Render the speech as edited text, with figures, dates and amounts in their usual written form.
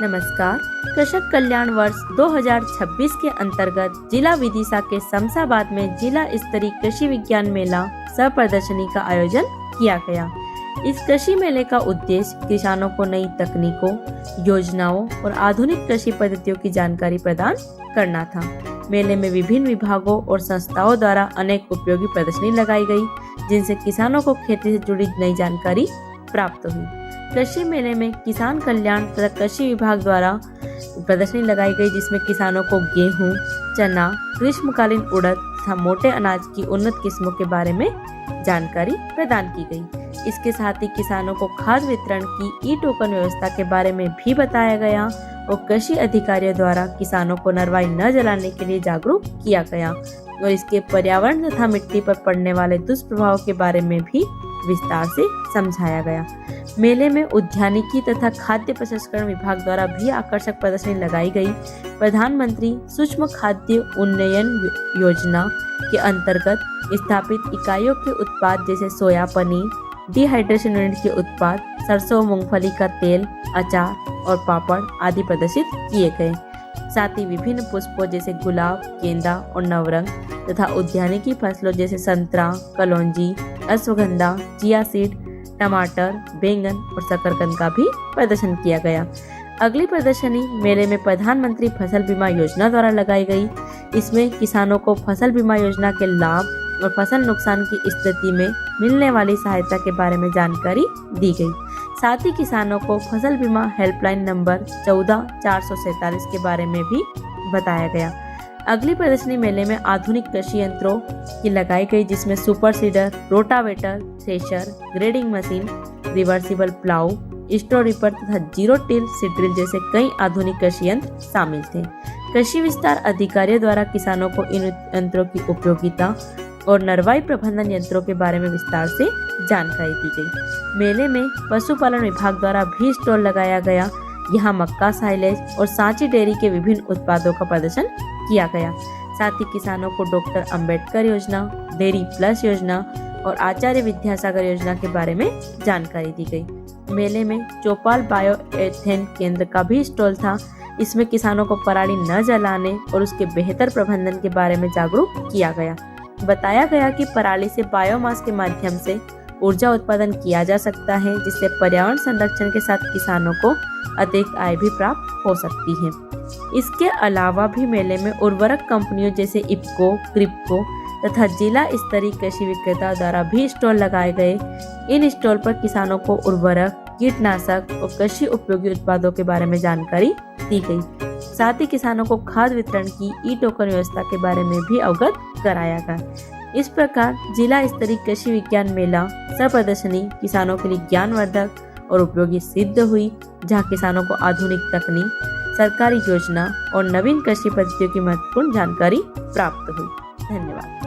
नमस्कार। कृषक कल्याण वर्ष 2026 के अंतर्गत जिला विदिशा के शमशाबाद में जिला स्तरीय कृषि विज्ञान मेला सह प्रदर्शनी का आयोजन किया गया। इस कृषि मेले का उद्देश्य किसानों को नई तकनीकों, योजनाओं और आधुनिक कृषि पद्धतियों की जानकारी प्रदान करना था। मेले में विभिन्न विभागों और संस्थाओं द्वारा अनेक उपयोगी प्रदर्शनी लगाई गई, जिनसे किसानों को खेती से जुड़ी नई जानकारी प्राप्त हुई। कृषि मेले में किसान कल्याण तथा कृषि विभाग द्वारा प्रदर्शनी लगाई गई, जिसमें किसानों को गेहूं, चना, ग्रीष्मकालीन उड़द तथा मोटे अनाज की उन्नत किस्मों के बारे में जानकारी प्रदान की गई। इसके साथ ही किसानों को खाद वितरण की ई-टोकन व्यवस्था के बारे में भी बताया गया और कृषि अधिकारियों द्वारा किसानों को नरवाई न जलाने के लिए जागरूक किया गया और इसके पर्यावरण तथा मिट्टी पर पड़ने वाले दुष्प्रभाव के बारे में भी विस्तार से समझाया गया। मेले में उद्यानिकी तथा खाद्य प्रसंस्करण विभाग द्वारा भी आकर्षक प्रदर्शनी लगाई गई। प्रधानमंत्री सूक्ष्म खाद्य उन्नयन योजना के अंतर्गत स्थापित इकाइयों के उत्पाद जैसे सोया पनीर, डिहाइड्रेशन यूनिट के उत्पाद, सरसों मूंगफली का तेल, अचार और पापड़ आदि प्रदर्शित किए गए। साथ ही विभिन्न पुष्पों जैसे गुलाब, गेंदा और नवरंग तथा उद्यानिकी फसलों जैसे संतरा, कलौंजी, अश्वगंधा, चिया सीड, टमाटर, बैंगन और शकरकंद का भी प्रदर्शन किया गया। अगली प्रदर्शनी मेले में प्रधानमंत्री फसल बीमा योजना द्वारा लगाई गई। इसमें किसानों को फसल बीमा योजना के लाभ और फसल नुकसान की स्थिति में मिलने वाली सहायता के बारे में जानकारी दी गई। साथ ही किसानों को फसल बीमा हेल्पलाइन नंबर 14 447 के बारे में भी बताया गया। अगली प्रदर्शनी मेले में आधुनिक कृषि यंत्रों की लगाई गई, जिसमें super seeder, rotavator, thresher, grading machine, reversible plough, store reaper तथा जीरो टिल सीड ड्रिल जैसे कई आधुनिक कृषि यंत्र शामिल थे। कृषि विस्तार अधिकारियों द्वारा किसानों को इन यंत्रों की उपयोगिता और नरवाई प्रबंधन यंत्रों के बारे में विस्तार से जानकारी दी गई। मेले में पशुपालन विभाग द्वारा भी स्टॉल लगाया गया। यहाँ मक्का साइलेज और सांची डेयरी के विभिन्न उत्पादों का प्रदर्शन किया गया। साथ ही किसानों को डॉक्टर अंबेडकर योजना, डेयरी प्लस योजना और आचार्य विद्यासागर योजना के बारे में जानकारी दी गई। मेले में चौपाल बायो एथेन केंद्र का भी स्टॉल था। इसमें किसानों को पराली न जलाने और उसके बेहतर प्रबंधन के बारे में जागरूक किया गया। बताया गया कि पराली से बायोमास के माध्यम से ऊर्जा उत्पादन किया जा सकता है, जिससे पर्यावरण संरक्षण के साथ किसानों को अतिरिक्त आय भी प्राप्त हो सकती है। इसके अलावा भी मेले में उर्वरक कंपनियों जैसे इफ्को, क्रिप्को तथा जिला स्तरीय कृषि विक्रेता द्वारा भी स्टॉल लगाए गए। इन स्टॉल पर किसानों को उर्वरक, कीटनाशक और कृषि उपयोगी उत्पादों के बारे में जानकारी दी गई। साथ ही किसानों को खाद वितरण की ई-टोकन व्यवस्था के बारे में भी अवगत कराया गया। इस प्रकार जिला स्तरीय कृषि विज्ञान मेला सह प्रदर्शनी किसानों के लिए ज्ञानवर्धक और उपयोगी सिद्ध हुई, जहां किसानों को आधुनिक तकनीक, सरकारी योजना और नवीन कृषि पद्धतियों की महत्वपूर्ण जानकारी प्राप्त हुई। धन्यवाद।